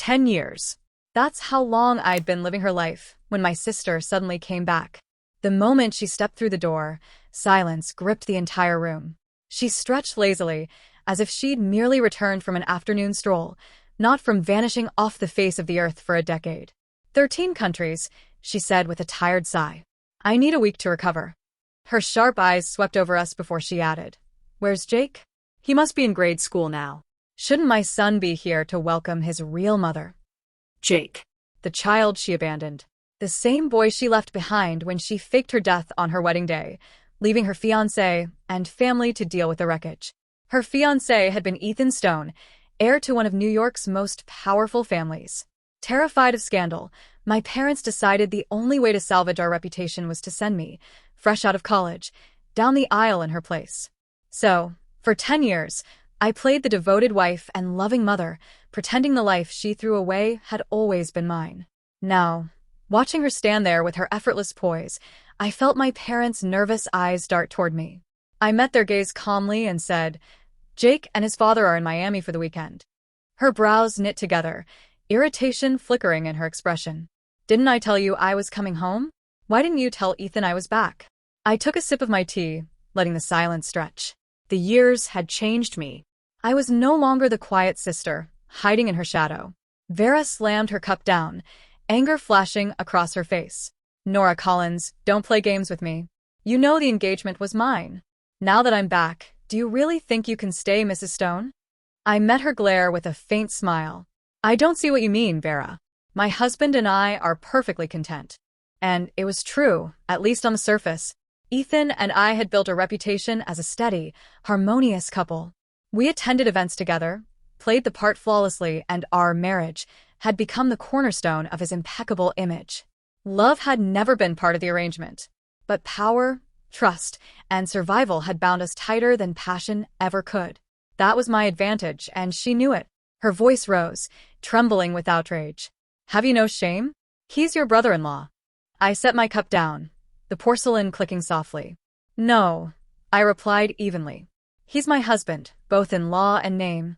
10 years. That's how long I'd been living her life when my sister suddenly came back. The moment she stepped through the door, silence gripped the entire room. She stretched lazily, as if she'd merely returned from an afternoon stroll, not from vanishing off the face of the earth for a decade. 13 countries, she said with a tired sigh. I need a week to recover. Her sharp eyes swept over us before she added, Where's Jake? He must be in grade school now. Shouldn't my son be here to welcome his real mother? Jake. The child she abandoned. The same boy she left behind when she faked her death on her wedding day, leaving her fiancé and family to deal with the wreckage. Her fiancé had been Ethan Stone, heir to one of New York's most powerful families. Terrified of scandal, my parents decided the only way to salvage our reputation was to send me, fresh out of college, down the aisle in her place. So, for 10 years, I played the devoted wife and loving mother, pretending the life she threw away had always been mine. Now, watching her stand there with her effortless poise, I felt my parents' nervous eyes dart toward me. I met their gaze calmly and said, Jake and his father are in Miami for the weekend. Her brows knit together, irritation flickering in her expression. Didn't I tell you I was coming home? Why didn't you tell Ethan I was back? I took a sip of my tea, letting the silence stretch. The years had changed me. I was no longer the quiet sister, hiding in her shadow. Vera slammed her cup down, anger flashing across her face. Nora Collins, don't play games with me. You know the engagement was mine. Now that I'm back, do you really think you can stay, Mrs. Stone? I met her glare with a faint smile. I don't see what you mean, Vera. My husband and I are perfectly content. And it was true, at least on the surface. Ethan and I had built a reputation as a steady, harmonious couple. We attended events together, played the part flawlessly, and our marriage had become the cornerstone of his impeccable image. Love had never been part of the arrangement, but power, trust, and survival had bound us tighter than passion ever could. That was my advantage, and she knew it. Her voice rose, trembling with outrage. Have you no shame? He's your brother-in-law. I set my cup down, the porcelain clicking softly. No, I replied evenly. He's my husband, both in law and name.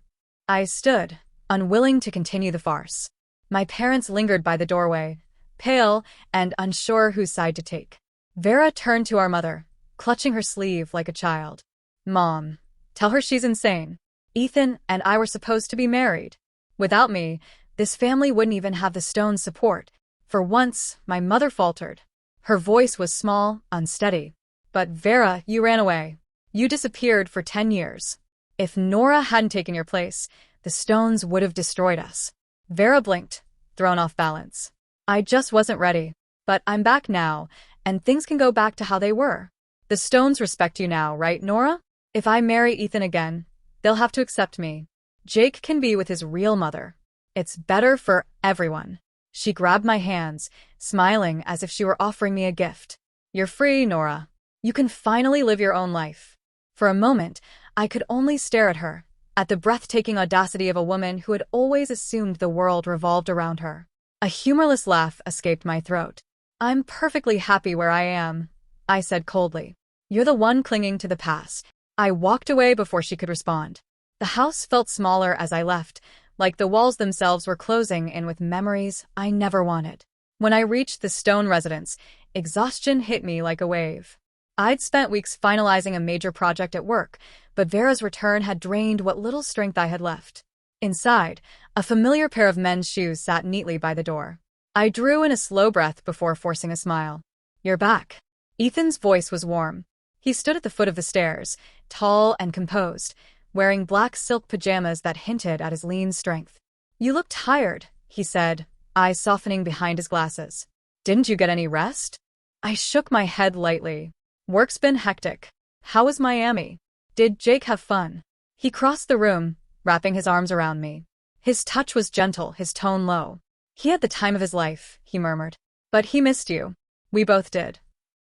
I stood, unwilling to continue the farce. My parents lingered by the doorway, pale and unsure whose side to take. Vera turned to our mother, clutching her sleeve like a child. Mom, tell her she's insane. Ethan and I were supposed to be married. Without me, this family wouldn't even have the Stone's support. For once, my mother faltered. Her voice was small, unsteady. But Vera, you ran away. You disappeared for 10 years. If Nora hadn't taken your place, the Stones would have destroyed us. Vera blinked, thrown off balance. I just wasn't ready. But I'm back now, and things can go back to how they were. The Stones respect you now, right, Nora? If I marry Ethan again, they'll have to accept me. Jake can be with his real mother. It's better for everyone. She grabbed my hands, smiling as if she were offering me a gift. You're free, Nora. You can finally live your own life. For a moment, I could only stare at her, at the breathtaking audacity of a woman who had always assumed the world revolved around her. A humorless laugh escaped my throat. I'm perfectly happy where I am, I said coldly. You're the one clinging to the past. I walked away before she could respond. The house felt smaller as I left, like the walls themselves were closing in with memories I never wanted. When I reached the Stone residence, exhaustion hit me like a wave. I'd spent weeks finalizing a major project at work, but Vera's return had drained what little strength I had left. Inside, a familiar pair of men's shoes sat neatly by the door. I drew in a slow breath before forcing a smile. You're back. Ethan's voice was warm. He stood at the foot of the stairs, tall and composed, wearing black silk pajamas that hinted at his lean strength. You look tired, he said, eyes softening behind his glasses. Didn't you get any rest? I shook my head lightly. Work's been hectic. How was Miami? Did Jake have fun? He crossed the room, wrapping his arms around me. His touch was gentle, his tone low. He had the time of his life, he murmured. But he missed you. We both did.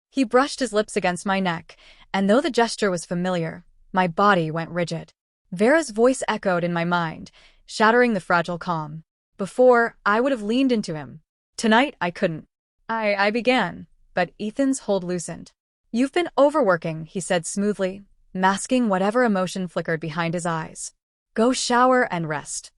He brushed his lips against my neck, and though the gesture was familiar, my body went rigid. Vera's voice echoed in my mind, shattering the fragile calm. Before, I would have leaned into him. Tonight, I couldn't. I began, but Ethan's hold loosened. You've been overworking, he said smoothly, masking whatever emotion flickered behind his eyes. Go shower and rest.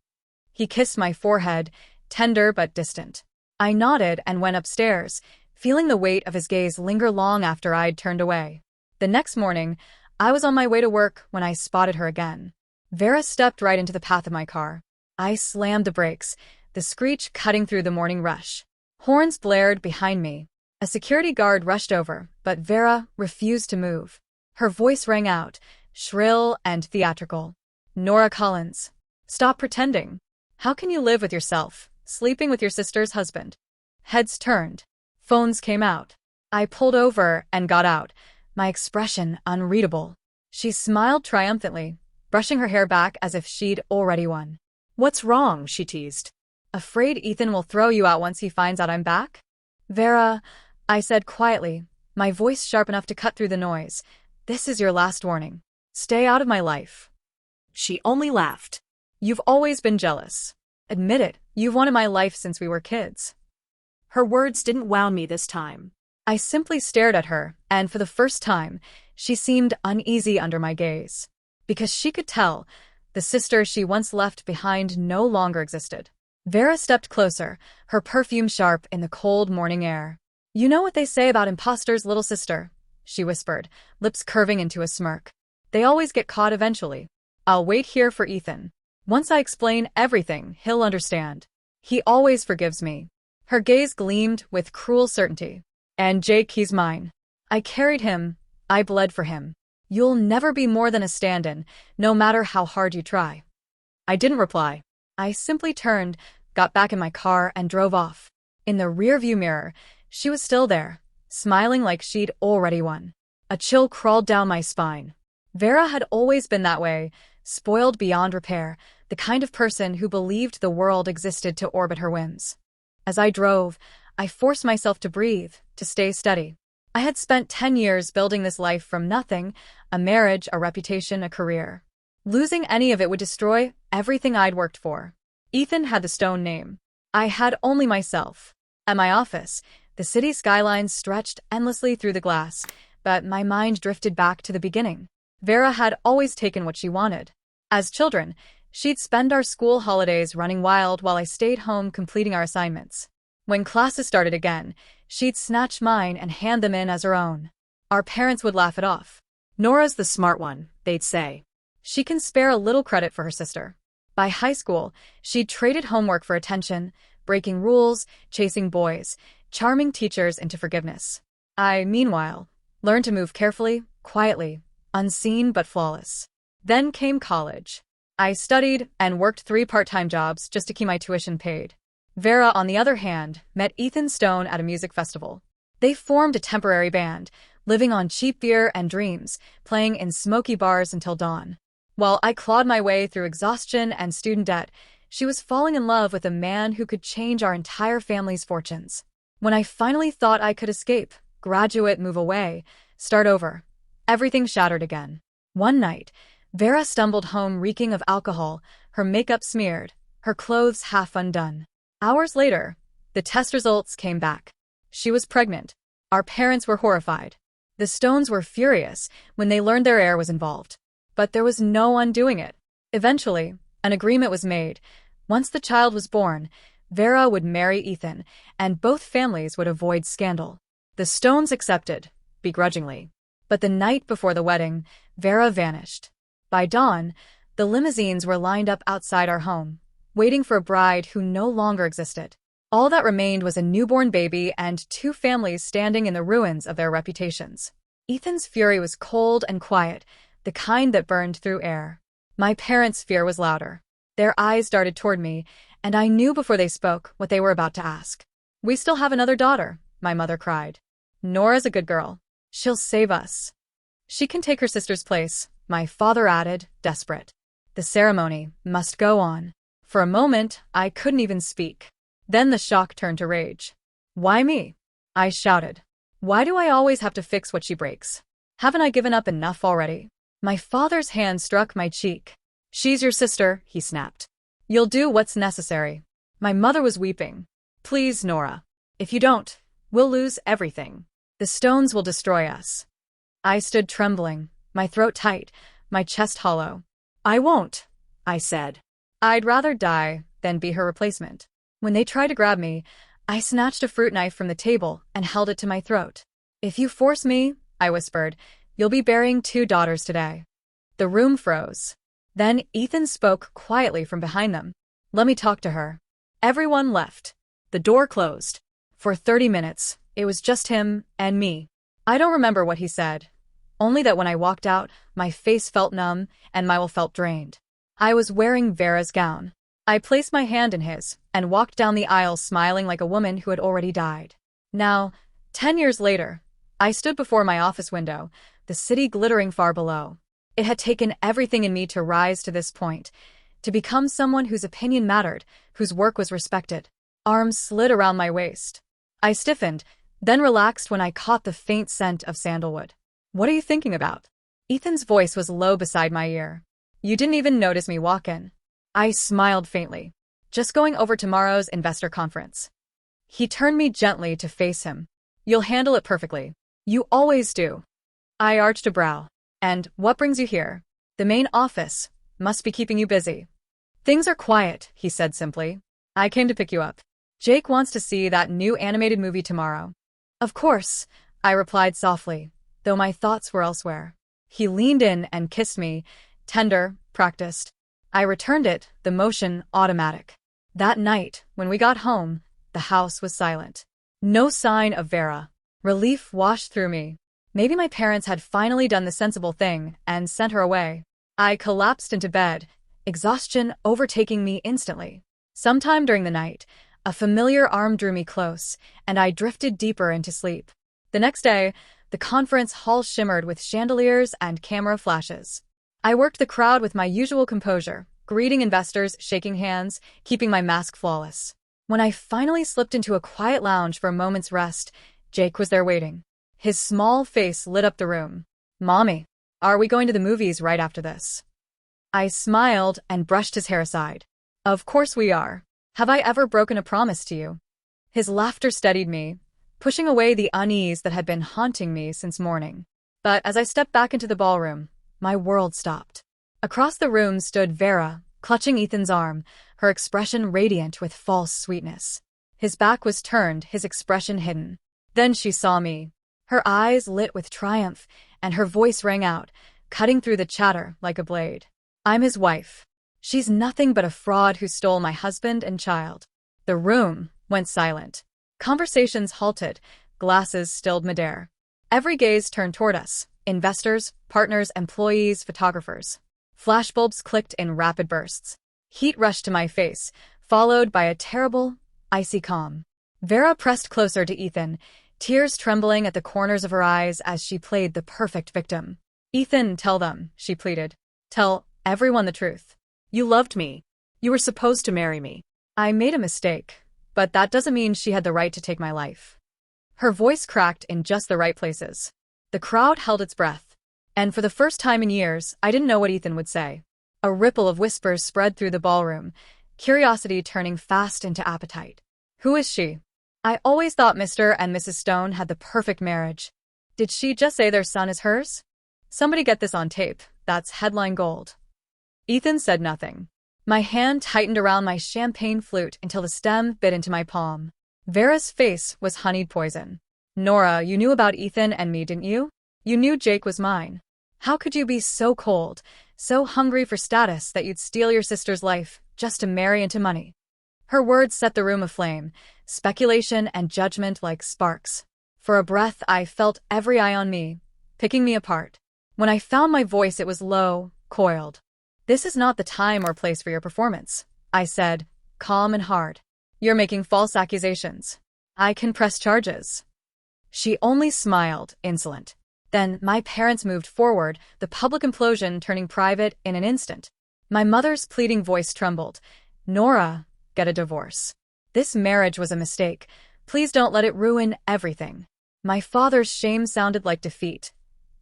He kissed my forehead, tender but distant. I nodded and went upstairs, feeling the weight of his gaze linger long after I'd turned away. The next morning, I was on my way to work when I spotted her again. Vera stepped right into the path of my car. I slammed the brakes, the screech cutting through the morning rush. Horns blared behind me. A security guard rushed over, but Vera refused to move. Her voice rang out, shrill and theatrical. "Nora Collins, stop pretending. How can you live with yourself, sleeping with your sister's husband?" Heads turned. Phones came out. I pulled over and got out, my expression unreadable. She smiled triumphantly, brushing her hair back as if she'd already won. "What's wrong?" she teased. "Afraid Ethan will throw you out once he finds out I'm back?" "Vera," I said quietly, my voice sharp enough to cut through the noise, "this is your last warning. Stay out of my life." She only laughed. "You've always been jealous. Admit it, you've wanted my life since we were kids." Her words didn't wow me this time. I simply stared at her, and for the first time, she seemed uneasy under my gaze. Because she could tell, the sister she once left behind no longer existed. Vera stepped closer, her perfume sharp in the cold morning air. "You know what they say about imposters, little sister," she whispered, lips curving into a smirk. "They always get caught eventually. I'll wait here for Ethan. Once I explain everything, he'll understand. He always forgives me." Her gaze gleamed with cruel certainty. "And Jake, he's mine. I carried him. I bled for him. You'll never be more than a stand-in, no matter how hard you try." I didn't reply. I simply turned, got back in my car, and drove off. In the rearview mirror, she was still there, smiling like she'd already won. A chill crawled down my spine. Vera had always been that way, spoiled beyond repair, the kind of person who believed the world existed to orbit her whims. As I drove, I forced myself to breathe, to stay steady. I had spent 10 years building this life from nothing, a marriage, a reputation, a career. Losing any of it would destroy everything I'd worked for. Ethan had the stone name. I had only myself. At my office, the city skyline stretched endlessly through the glass, but my mind drifted back to the beginning. Vera had always taken what she wanted. As children, she'd spend our school holidays running wild while I stayed home completing our assignments. When classes started again, she'd snatch mine and hand them in as her own. Our parents would laugh it off. "Nora's the smart one," they'd say. "She can spare a little credit for her sister." By high school, she'd traded homework for attention, breaking rules, chasing boys, charming teachers into forgiveness. I, meanwhile, learned to move carefully, quietly, unseen but flawless. Then came college. I studied and worked 3 part-time jobs just to keep my tuition paid. Vera, on the other hand, met Ethan Stone at a music festival. They formed a temporary band, living on cheap beer and dreams, playing in smoky bars until dawn. While I clawed my way through exhaustion and student debt, she was falling in love with a man who could change our entire family's fortunes. When I finally thought I could escape, graduate, move away, start over, everything shattered again. One night, Vera stumbled home reeking of alcohol, her makeup smeared, her clothes half undone. Hours later, the test results came back. She was pregnant. Our parents were horrified. The Stones were furious when they learned their heir was involved. But there was no undoing it. Eventually, an agreement was made. Once the child was born, Vera would marry Ethan, and both families would avoid scandal. The Stones accepted, begrudgingly. But the night before the wedding, Vera vanished. By dawn, the limousines were lined up outside our home, waiting for a bride who no longer existed. All that remained was a newborn baby and 2 families standing in the ruins of their reputations. Ethan's fury was cold and quiet, the kind that burned through air. My parents' fear was louder. Their eyes darted toward me, and I knew before they spoke what they were about to ask. "We still have another daughter," my mother cried. "Nora's a good girl. She'll save us." "She can take her sister's place," my father added, desperate. The ceremony must go on. For a moment, I couldn't even speak. Then the shock turned to rage. "Why me?" I shouted. "Why do I always have to fix what she breaks? Haven't I given up enough already?" My father's hand struck my cheek. "She's your sister," he snapped. "You'll do what's necessary." My mother was weeping. "Please, Nora. If you don't, we'll lose everything. The Stones will destroy us." I stood trembling, my throat tight, my chest hollow. "I won't," I said. "I'd rather die," then be her replacement. When they tried to grab me, I snatched a fruit knife from the table and held it to my throat. "If you force me," I whispered, "you'll be burying 2 daughters today." The room froze. Then Ethan spoke quietly from behind them. "Let me talk to her." Everyone left. The door closed. For 30 minutes, it was just him and me. I don't remember what he said, only that when I walked out, my face felt numb and my will felt drained. I was wearing Vera's gown. I placed my hand in his and walked down the aisle smiling like a woman who had already died. Now, 10 years later, I stood before my office window, the city glittering far below. It had taken everything in me to rise to this point, to become someone whose opinion mattered, whose work was respected. Arms slid around my waist. I stiffened, then relaxed when I caught the faint scent of sandalwood. "What are you thinking about?" Ethan's voice was low beside my ear. "You didn't even notice me walk in." I smiled faintly. "Just going over tomorrow's investor conference." He turned me gently to face him. "You'll handle it perfectly. You always do." I arched a brow. "And what brings you here?" "The main office. Must be keeping you busy." "Things are quiet," he said simply. "I came to pick you up. Jake wants to see that new animated movie tomorrow." "Of course," I replied softly, though my thoughts were elsewhere. He leaned in and kissed me, tender, practiced. I returned it, the motion automatic. That night, when we got home, the house was silent. No sign of Vera. Relief washed through me. Maybe my parents had finally done the sensible thing and sent her away. I collapsed into bed, exhaustion overtaking me instantly. Sometime during the night, a familiar arm drew me close, and I drifted deeper into sleep. The next day, the conference hall shimmered with chandeliers and camera flashes. I worked the crowd with my usual composure, greeting investors, shaking hands, keeping my mask flawless. When I finally slipped into a quiet lounge for a moment's rest, Jake was there waiting. His small face lit up the room. "Mommy, are we going to the movies right after this?" I smiled and brushed his hair aside. "Of course we are. Have I ever broken a promise to you?" His laughter steadied me, pushing away the unease that had been haunting me since morning. But as I stepped back into the ballroom, my world stopped. Across the room stood Vera, clutching Ethan's arm, her expression radiant with false sweetness. His back was turned, his expression hidden. Then she saw me. Her eyes lit with triumph, and her voice rang out, cutting through the chatter like a blade. "I'm his wife. She's nothing but a fraud who stole my husband and child." The room went silent. Conversations halted, glasses stilled midair. Every gaze turned toward us, investors, partners, employees, photographers. Flashbulbs clicked in rapid bursts. Heat rushed to my face, followed by a terrible, icy calm. Vera pressed closer to Ethan, tears trembling at the corners of her eyes as she played the perfect victim. "Ethan, tell them," she pleaded. "Tell everyone the truth. You loved me. You were supposed to marry me. I made a mistake, but that doesn't mean she had the right to take my life." Her voice cracked in just the right places. The crowd held its breath. And for the first time in years, I didn't know what Ethan would say. A ripple of whispers spread through the ballroom, curiosity turning fast into appetite. "Who is she? I always thought Mr. and Mrs. Stone had the perfect marriage. Did she just say their son is hers? Somebody get this on tape. That's headline gold." Ethan said nothing. My hand tightened around my champagne flute until the stem bit into my palm. Vera's face was honeyed poison. "Nora, you knew about Ethan and me, didn't you? You knew Jake was mine. How could you be so cold, so hungry for status that you'd steal your sister's life just to marry into money?" Her words set the room aflame, speculation and judgment like sparks. For a breath, I felt every eye on me, picking me apart. When I found my voice, it was low, coiled. "This is not the time or place for your performance," I said, calm and hard. "You're making false accusations. I can press charges." She only smiled, insolent. Then my parents moved forward, the public implosion turning private in an instant. My mother's pleading voice trembled. "Nora, get a divorce. This marriage was a mistake. Please don't let it ruin everything." My father's shame sounded like defeat.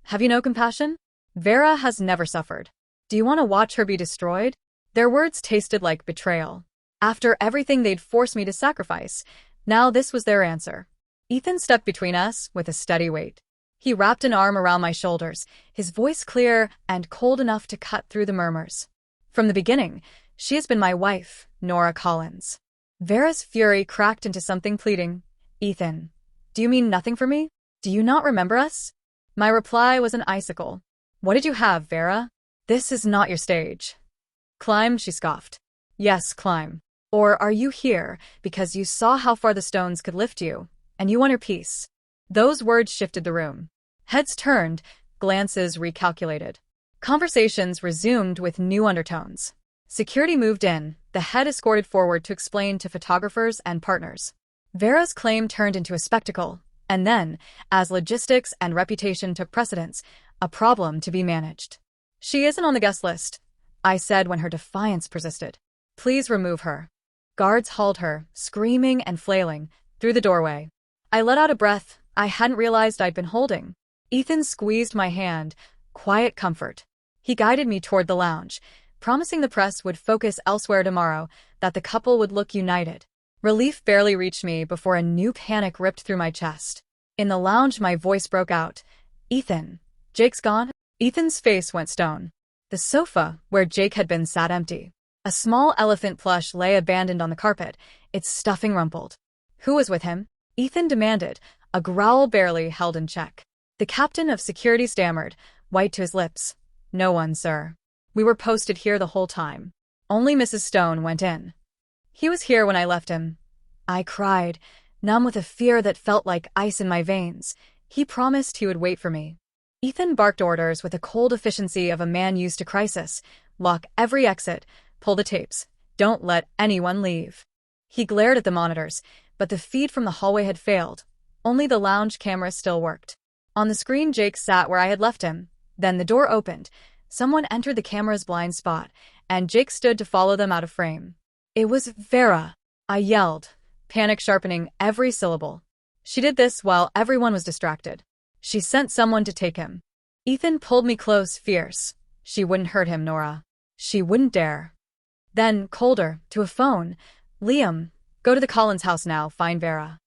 "Have you no compassion? Vera has never suffered. Do you want to watch her be destroyed?" Their words tasted like betrayal. After everything they'd forced me to sacrifice, now this was their answer. Ethan stepped between us with a steady weight. He wrapped an arm around my shoulders, his voice clear and cold enough to cut through the murmurs. "From the beginning, She has been my wife, Nora Collins. Vera's fury cracked into something pleading. Ethan, do you mean nothing for me? Do you not remember us? My reply was an icicle. What did you have, Vera? This is not your stage. Climb, she scoffed. Yes, climb. Or are you here because you saw how far the stones could lift you, and you want your peace? Those words shifted the room. Heads turned, glances recalculated. Conversations resumed with new undertones. Security moved in, the head escorted forward to explain to photographers and partners. Vera's claim turned into a spectacle, and then, as logistics and reputation took precedence, a problem to be managed. She isn't on the guest list, I said when her defiance persisted. Please remove her. Guards hauled her, screaming and flailing, through the doorway. I let out a breath I hadn't realized I'd been holding. Ethan squeezed my hand, quiet comfort. He guided me toward the lounge, promising the press would focus elsewhere tomorrow, that the couple would look united. Relief barely reached me before a new panic ripped through my chest. In the lounge, my voice broke out. Ethan, Jake's gone? Ethan's face went stone. The sofa, where Jake had been, sat empty. A small elephant plush lay abandoned on the carpet, its stuffing rumpled. Who was with him? Ethan demanded, a growl barely held in check. The captain of security stammered, white to his lips. No one, sir. We were posted here the whole time. Only Mrs. Stone went in. He was here when I left him. I cried, numb with a fear that felt like ice in my veins. He promised he would wait for me. Ethan barked orders with the cold efficiency of a man used to crisis. Lock every exit, pull the tapes, don't let anyone leave. He glared at the monitors, but the feed from the hallway had failed. Only the lounge camera still worked. On the screen, Jake sat where I had left him. Then the door opened. Someone entered the camera's blind spot, and Jake stood to follow them out of frame. It was Vera. I yelled, panic sharpening every syllable. She did this while everyone was distracted. She sent someone to take him. Ethan pulled me close, fierce. She wouldn't hurt him, Nora. She wouldn't dare. Then, colder, to a phone. Liam, go to the Collins house now, find Vera.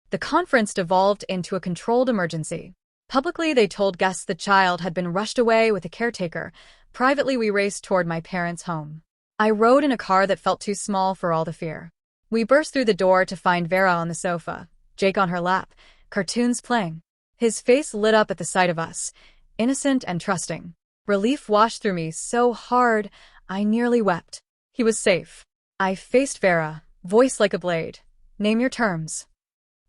The conference devolved into a controlled emergency. Publicly, they told guests the child had been rushed away with a caretaker. Privately, we raced toward my parents' home. I rode in a car that felt too small for all the fear. We burst through the door to find Vera on the sofa, Jake on her lap, cartoons playing. His face lit up at the sight of us, innocent and trusting. Relief washed through me so hard, I nearly wept. He was safe. I faced Vera, voice like a blade. Name your terms.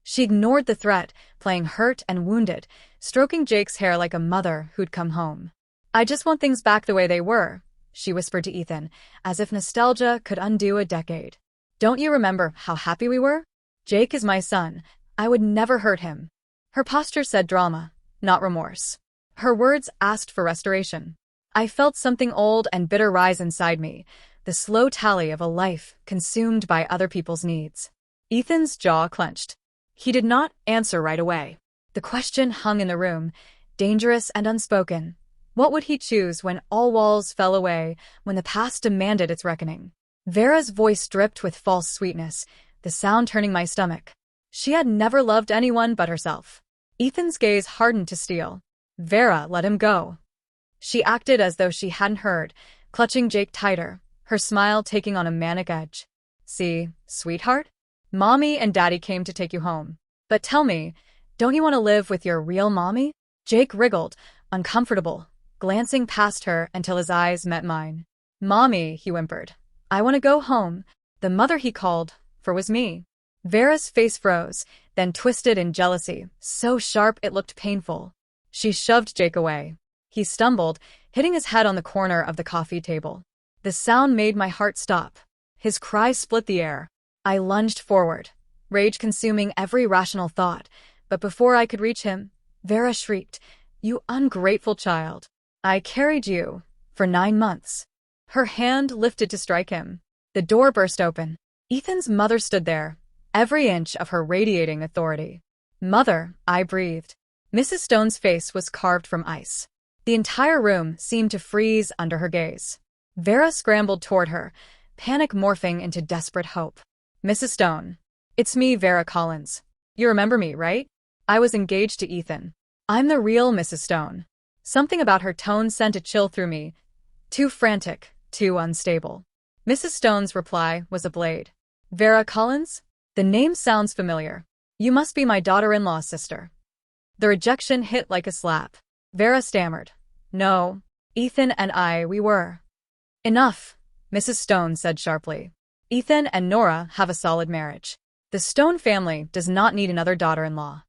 She ignored the threat, playing hurt and wounded, stroking Jake's hair like a mother who'd come home. I just want things back the way they were, she whispered to Ethan, as if nostalgia could undo a decade. Don't you remember how happy we were? Jake is my son. I would never hurt him. Her posture said drama, not remorse. Her words asked for restoration. I felt something old and bitter rise inside me, the slow tally of a life consumed by other people's needs. Ethan's jaw clenched. He did not answer right away. The question hung in the room, dangerous and unspoken. What would he choose when all walls fell away, when the past demanded its reckoning? Vera's voice dripped with false sweetness, the sound turning my stomach. She had never loved anyone but herself. Ethan's gaze hardened to steel. Vera let him go. She acted as though she hadn't heard, clutching Jake tighter, her smile taking on a manic edge. See, sweetheart? Mommy and Daddy came to take you home. But tell me, don't you want to live with your real mommy? Jake wriggled, uncomfortable, glancing past her until his eyes met mine. Mommy, he whimpered. I want to go home. The mother he called for was me. Vera's face froze, then twisted in jealousy, so sharp it looked painful. She shoved Jake away. He stumbled, hitting his head on the corner of the coffee table. The sound made my heart stop. His cry split the air. I lunged forward, rage consuming every rational thought, but before I could reach him, Vera shrieked, "You ungrateful child! I carried you for 9 months." Her hand lifted to strike him. The door burst open. Ethan's mother stood there, every inch of her radiating authority. "Mother," I breathed. Mrs. Stone's face was carved from ice. The entire room seemed to freeze under her gaze. Vera scrambled toward her, panic morphing into desperate hope. "Mrs. Stone. It's me, Vera Collins. You remember me, right? I was engaged to Ethan. I'm the real Mrs. Stone." Something about her tone sent a chill through me. Too frantic, too unstable. Mrs. Stone's reply was a blade. Vera Collins? The name sounds familiar. You must be my daughter-in-law's sister. The rejection hit like a slap. Vera stammered. No, Ethan and we were. Enough, Mrs. Stone said sharply. Ethan and Nora have a solid marriage. The Stone family does not need another daughter-in-law.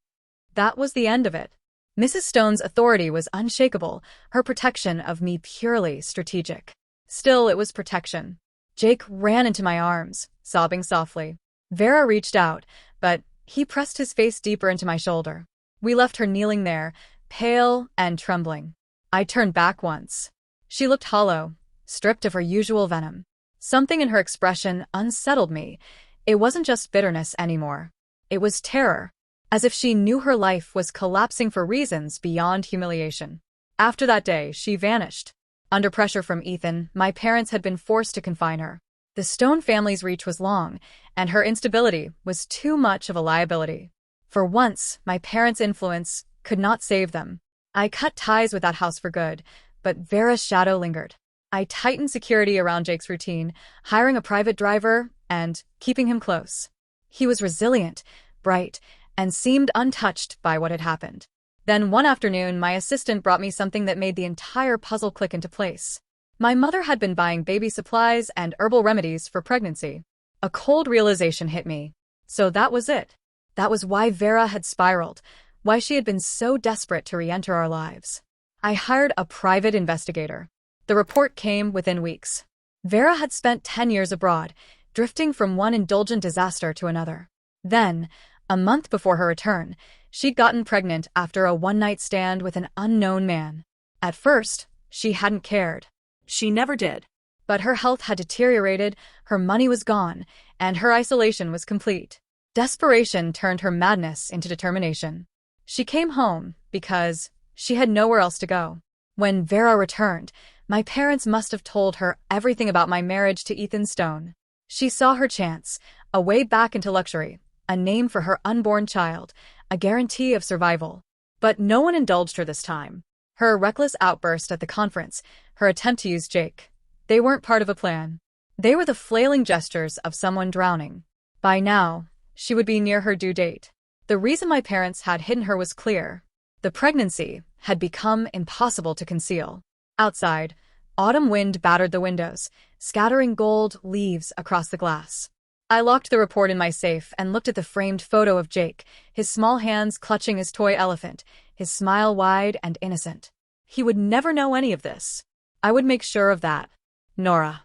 That was the end of it. Mrs. Stone's authority was unshakable, her protection of me purely strategic. Still, it was protection. Jake ran into my arms, sobbing softly. Vera reached out, but he pressed his face deeper into my shoulder. We left her kneeling there, pale and trembling. I turned back once. She looked hollow, stripped of her usual venom. Something in her expression unsettled me. It wasn't just bitterness anymore. It was terror, as if she knew her life was collapsing for reasons beyond humiliation. After that day, she vanished. Under pressure from Ethan, my parents had been forced to confine her. The Stone family's reach was long, and her instability was too much of a liability. For once, my parents' influence could not save them. I cut ties with that house for good, but Vera's shadow lingered. I tightened security around Jake's routine, hiring a private driver and keeping him close. He was resilient, bright, and seemed untouched by what had happened. Then one afternoon, my assistant brought me something that made the entire puzzle click into place. My mother had been buying baby supplies and herbal remedies for pregnancy. A cold realization hit me. So that was it. That was why Vera had spiraled, why she had been so desperate to re-enter our lives. I hired a private investigator. The report came within weeks. Vera had spent 10 years abroad, drifting from one indulgent disaster to another. Then, a month before her return, she'd gotten pregnant after a one-night stand with an unknown man. At first, she hadn't cared. She never did. But her health had deteriorated, her money was gone, and her isolation was complete. Desperation turned her madness into determination. She came home because she had nowhere else to go. When Vera returned, my parents must have told her everything about my marriage to Ethan Stone. She saw her chance, a way back into luxury, a name for her unborn child, a guarantee of survival. But no one indulged her this time. Her reckless outburst at the conference, her attempt to use Jake, they weren't part of a plan. They were the flailing gestures of someone drowning. By now, she would be near her due date. The reason my parents had hidden her was clear. The pregnancy had become impossible to conceal. Outside, autumn wind battered the windows, scattering gold leaves across the glass. I locked the report in my safe and looked at the framed photo of Jake, his small hands clutching his toy elephant, his smile wide and innocent. He would never know any of this. I would make sure of that. Nora.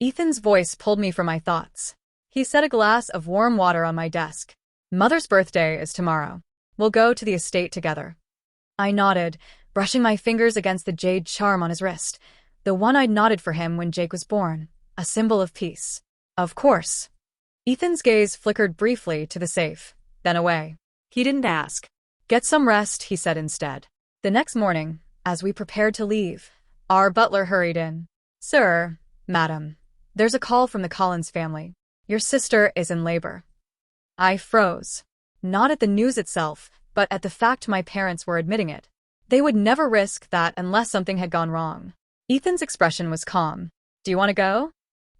Ethan's voice pulled me from my thoughts. He set a glass of warm water on my desk. Mother's birthday is tomorrow. We'll go to the estate together. I nodded, brushing my fingers against the jade charm on his wrist, the one I'd knotted for him when Jake was born, a symbol of peace. Of course. Ethan's gaze flickered briefly to the safe, then away. He didn't ask. Get some rest, he said instead. The next morning, as we prepared to leave, our butler hurried in. Sir, madam, there's a call from the Collins family. Your sister is in labor. I froze. Not at the news itself, but at the fact my parents were admitting it. They would never risk that unless something had gone wrong. Ethan's expression was calm. Do you want to go?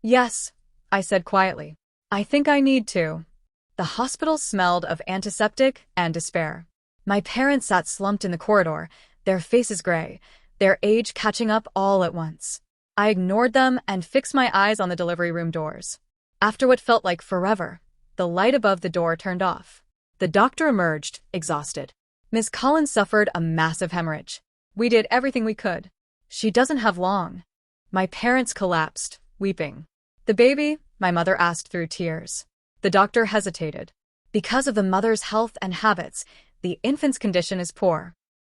Yes, I said quietly. I think I need to. The hospital smelled of antiseptic and despair. My parents sat slumped in the corridor, their faces gray, their age catching up all at once. I ignored them and fixed my eyes on the delivery room doors. After what felt like forever, the light above the door turned off. The doctor emerged, exhausted. Miss Collins suffered a massive hemorrhage. We did everything we could. She doesn't have long. My parents collapsed, weeping. The baby? My mother asked through tears. The doctor hesitated. Because of the mother's health and habits, the infant's condition is poor.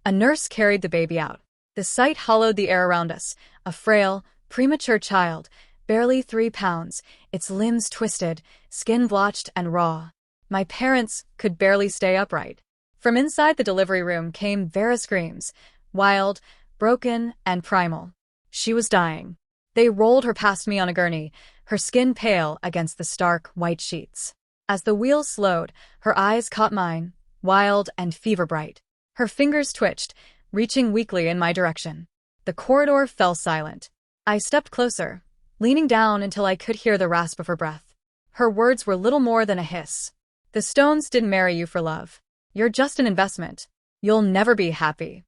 A nurse carried the baby out. The sight hollowed the air around us, a frail, premature child, barely 3 pounds, its limbs twisted, skin blotched and raw. My parents could barely stay upright. From inside the delivery room came Vera's screams, wild, broken, and primal. She was dying. They rolled her past me on a gurney, her skin pale against the stark white sheets. As the wheels slowed, her eyes caught mine, wild and fever-bright. Her fingers twitched, reaching weakly in my direction. The corridor fell silent. I stepped closer, leaning down until I could hear the rasp of her breath. Her words were little more than a hiss. The stones didn't marry you for love. You're just an investment. You'll never be happy.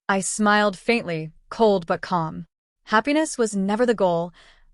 I smiled faintly, cold but calm. Happiness was never the goal,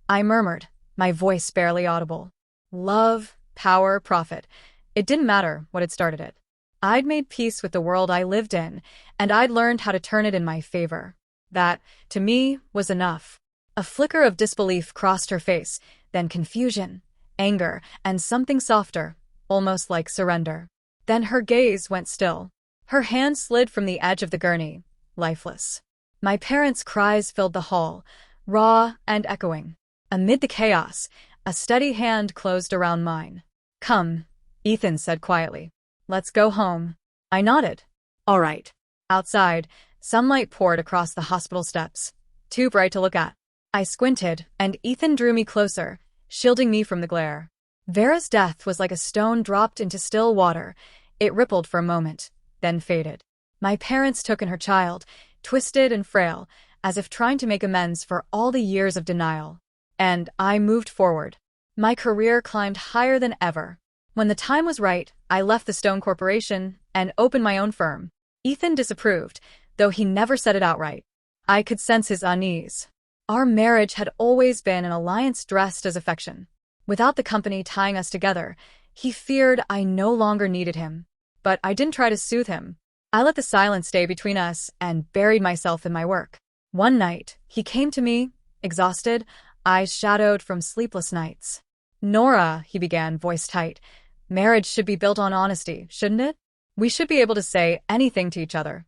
I murmured, my voice barely audible. Love, power, profit. It didn't matter what had started it. I'd made peace with the world I lived in, and I'd learned how to turn it in my favor. That, to me, was enough. A flicker of disbelief crossed her face, then confusion, anger, and something softer, almost like surrender. Then her gaze went still. Her hand slid from the edge of the gurney, lifeless. My parents' cries filled the hall, raw and echoing. Amid the chaos, a steady hand closed around mine. Come, Ethan said quietly. Let's go home. I nodded. All right. Outside, sunlight poured across the hospital steps, too bright to look at. I squinted, and Ethan drew me closer, shielding me from the glare. Vera's death was like a stone dropped into still water. It rippled for a moment, then faded. My parents took in her child, twisted and frail, as if trying to make amends for all the years of denial. And I moved forward. My career climbed higher than ever. When the time was right, I left the Stone Corporation and opened my own firm. Ethan disapproved, though he never said it outright. I could sense his unease. Our marriage had always been an alliance dressed as affection. Without the company tying us together, he feared I no longer needed him. But I didn't try to soothe him. I let the silence stay between us and buried myself in my work. One night, he came to me, exhausted, eyes shadowed from sleepless nights. Nora, he began, voice tight, marriage should be built on honesty, shouldn't it? We should be able to say anything to each other.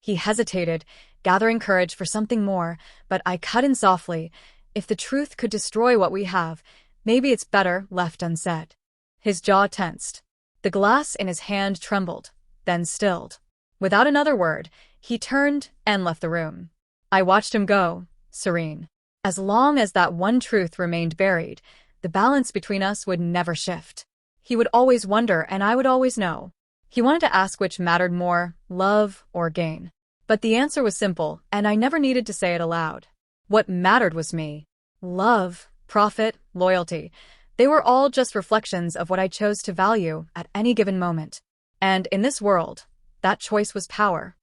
He hesitated, gathering courage for something more, but I cut in softly. If the truth could destroy what we have, maybe it's better left unsaid. His jaw tensed. The glass in his hand trembled, then stilled. Without another word, he turned and left the room. I watched him go, serene. As long as that one truth remained buried, the balance between us would never shift. He would always wonder, and I would always know. He wanted to ask which mattered more, love or gain. But the answer was simple, and I never needed to say it aloud. What mattered was me. Love, profit, loyalty. They were all just reflections of what I chose to value at any given moment. And in this world, that choice was power.